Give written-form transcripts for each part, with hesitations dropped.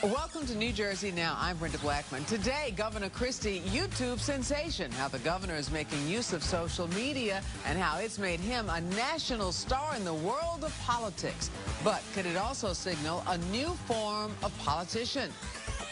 Welcome to New Jersey Now. I'm Brenda Blackman. Today, Governor Christie, YouTube sensation, how the governor is making use of social media and how it's made him a national star in the world of politics. But could it also signal a new form of politician?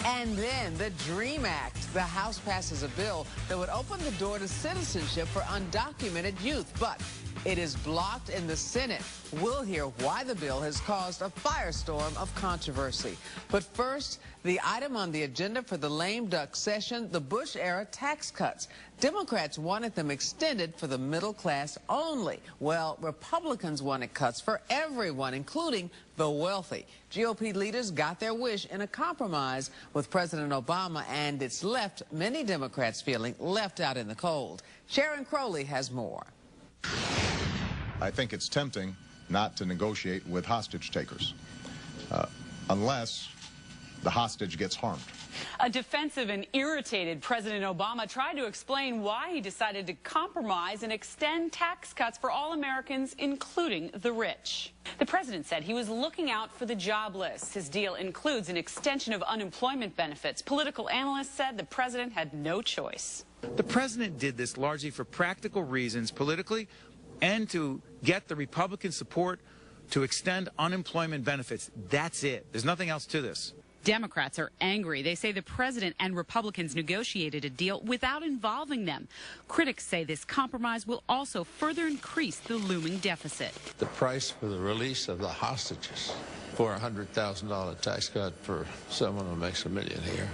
And then the DREAM Act. The House passes a bill that would open the door to citizenship for undocumented youth. But it is blocked in the Senate. We'll hear why the bill has caused a firestorm of controversy. But first, the item on the agenda for the lame duck session, the Bush-era tax cuts. Democrats wanted them extended for the middle class only. Well, Republicans wanted cuts for everyone, including the wealthy. GOP leaders got their wish in a compromise with President Obama, and it's left many Democrats feeling left out in the cold. Sharon Crowley has more. I think it's tempting not to negotiate with hostage takers, unless the hostage gets harmed. A defensive and irritated President Obama tried to explain why he decided to compromise and extend tax cuts for all Americans, including the rich. The president said he was looking out for the jobless. His deal includes an extension of unemployment benefits. Political analysts said the president had no choice. The president did this largely for practical reasons politically and to get the Republican support to extend unemployment benefits. That's it. There's nothing else to this. Democrats are angry. They say the president and Republicans negotiated a deal without involving them. Critics say this compromise will also further increase the looming deficit. The price for the release of the hostages for a $100,000 tax cut for someone who makes $1 million a year,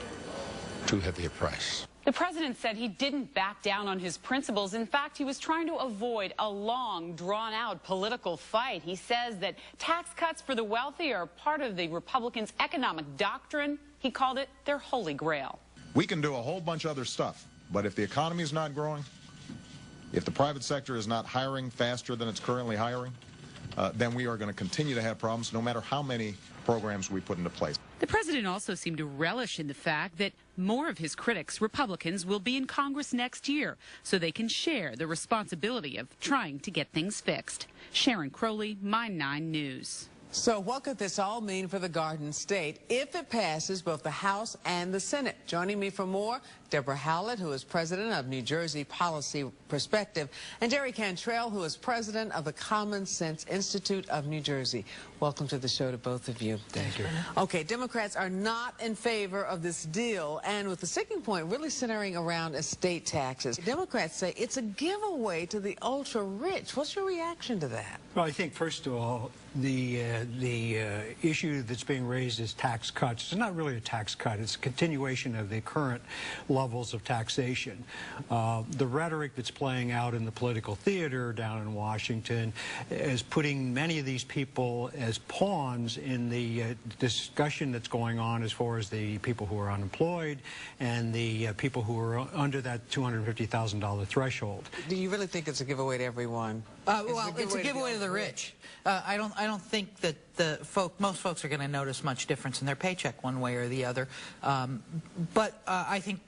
too heavy a price. The president said he didn't back down on his principles. In fact, he was trying to avoid a long, drawn-out political fight. He says that tax cuts for the wealthy are part of the Republicans' economic doctrine. He called it their holy grail. We can do a whole bunch of other stuff, but if the economy is not growing, if the private sector is not hiring faster than it's currently hiring, then we are going to continue to have problems no matter how many programs we put into place. The president also seemed to relish in the fact that more of his critics, Republicans, will be in Congress next year, so they can share the responsibility of trying to get things fixed. Sharon Crowley, Mine 9 News. So what could this all mean for the Garden State if it passes both the House and the Senate? Joining me for more, Deborah Howlett, who is president of New Jersey Policy Perspective, and Jerry Cantrell, who is president of the Common Sense Institute of New Jersey. Welcome to the show to both of you. Thank you. Okay, Democrats are not in favor of this deal, and with the sticking point really centering around estate taxes. Democrats say it's a giveaway to the ultra-rich. What's your reaction to that? Well, I think, first of all, the issue that's being raised is tax cuts. It's not really a tax cut. It's a continuation of the current levels of taxation. The rhetoric that's playing out in the political theater down in Washington is putting many of these people as pawns in the discussion that's going on as far as the people who are unemployed and the people who are under that $250,000 threshold. Do you really think it's a giveaway to everyone? Well, it's a giveaway to the rich. I don't think that most folks are going to notice much difference in their paycheck one way or the other. But I think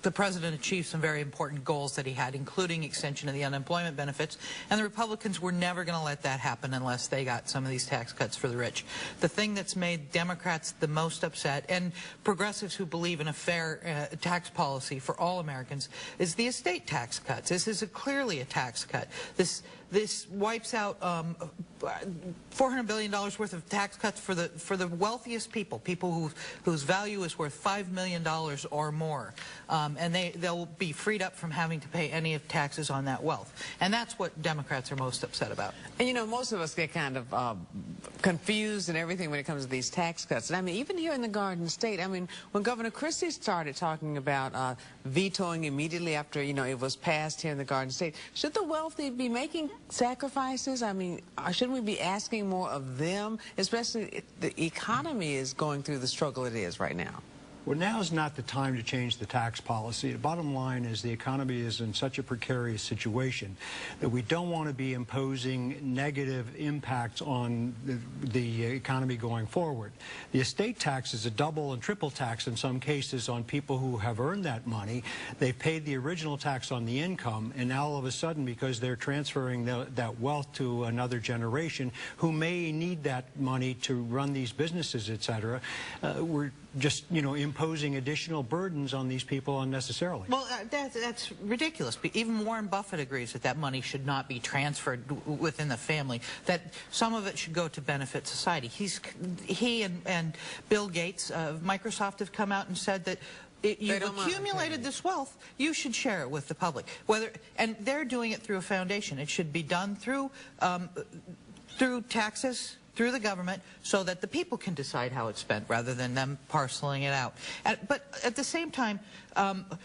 the president achieved some very important goals that he had, including extension of the unemployment benefits, and the Republicans were never going to let that happen unless they got some of these tax cuts for the rich. The thing that's made Democrats the most upset, and progressives who believe in a fair tax policy for all Americans, is the estate tax cuts. This is clearly a tax cut. This wipes out $400 billion worth of tax cuts for the wealthiest people whose value is worth $5 million or more, and they'll be freed up from having to pay any of taxes on that wealth. And that's what Democrats are most upset about. And you know, most of us get kind of confused and everything when it comes to these tax cuts. And I mean, even here in the Garden State, I mean, when Governor Christie started talking about vetoing immediately after, you know, it was passed here in the Garden State, should the wealthy be making sacrifices? I mean, shouldn't we be asking more of them, especially if the economy is going through the struggle it is right now? Well, now is not the time to change the tax policy. The bottom line is the economy is in such a precarious situation that we don't want to be imposing negative impacts on the economy going forward. The estate tax is a double and triple tax in some cases on people who have earned that money. They've paid the original tax on the income, and now all of a sudden, because they're transferring that wealth to another generation who may need that money to run these businesses, etc., we're just, imposing additional burdens on these people unnecessarily. Well, that's ridiculous. Even Warren Buffett agrees that that money should not be transferred within the family, that some of it should go to benefit society. He and Bill Gates of Microsoft have come out and said that you've accumulated this wealth, you should share it with the public. And they're doing it through a foundation. It should be done through taxes, through the government, so that the people can decide how it's spent rather than them parceling it out. But at the same time,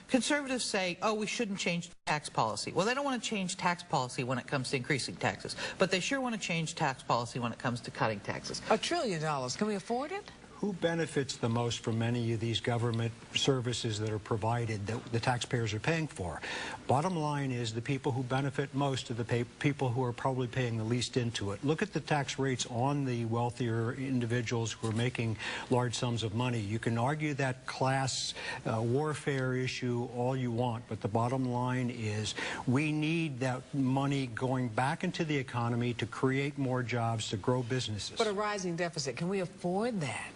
conservatives say, oh, we shouldn't change tax policy. Well, they don't want to change tax policy when it comes to increasing taxes, but they sure want to change tax policy when it comes to cutting taxes. $1 trillion, can we afford it? Who benefits the most from many of these government services that are provided that the taxpayers are paying for? Bottom line is the people who benefit most are the people who are probably paying the least into it. Look at the tax rates on the wealthier individuals who are making large sums of money. You can argue that class warfare issue all you want, but the bottom line is we need that money going back into the economy to create more jobs, to grow businesses. But a rising deficit, can we afford that?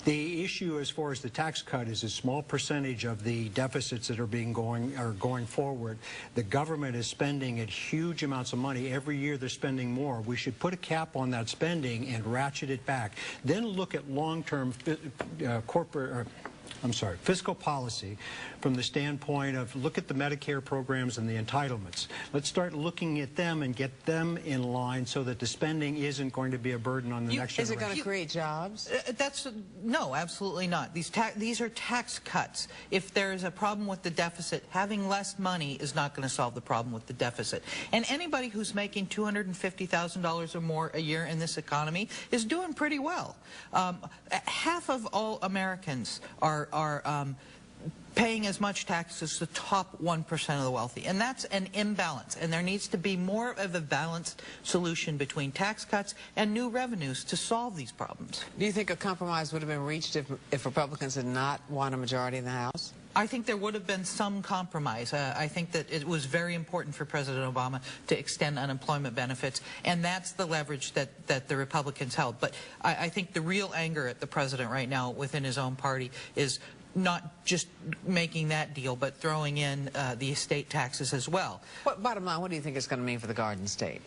The issue as far as the tax cut is a small percentage of the deficits that are going forward. The government is spending at huge amounts of money. Every year they're spending more. We should put a cap on that spending and ratchet it back. Then look at long-term fiscal policy from the standpoint of look at the Medicare programs and the entitlements. Let's start looking at them and get them in line so that the spending isn't going to be a burden on the next generation. Is it going to create jobs? No, absolutely not. These are tax cuts. If there is a problem with the deficit, having less money is not going to solve the problem with the deficit. And anybody who's making $250,000 or more a year in this economy is doing pretty well. Half of all Americans are paying as much tax as the top 1% of the wealthy. And that's an imbalance. And there needs to be more of a balanced solution between tax cuts and new revenues to solve these problems. Do you think a compromise would have been reached if Republicans had not won a majority in the House? I think there would have been some compromise. I think that it was very important for President Obama to extend unemployment benefits, and that's the leverage that the Republicans held. But I think the real anger at the president right now within his own party is not just making that deal, but throwing in the estate taxes as well. Bottom line, what do you think it's going to mean for the Garden State?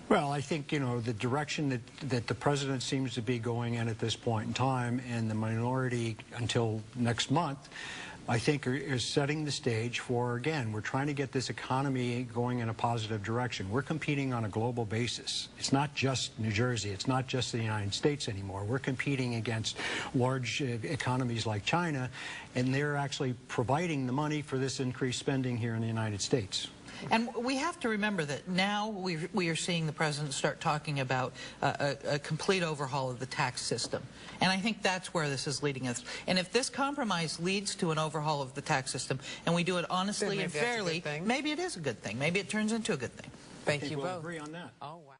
Well, I think, the direction that the president seems to be going in at this point in time, and the minority until next month, I think is setting the stage for, again, we're trying to get this economy going in a positive direction. We're competing on a global basis. It's not just New Jersey. It's not just the United States anymore. We're competing against large economies like China, and they're actually providing the money for this increased spending here in the United States. And we have to remember that now we are seeing the president start talking about a complete overhaul of the tax system. And I think that's where this is leading us. And if this compromise leads to an overhaul of the tax system, and we do it honestly and fairly, maybe it is a good thing. Maybe it turns into a good thing. Thank you both. I agree on that. Oh, wow.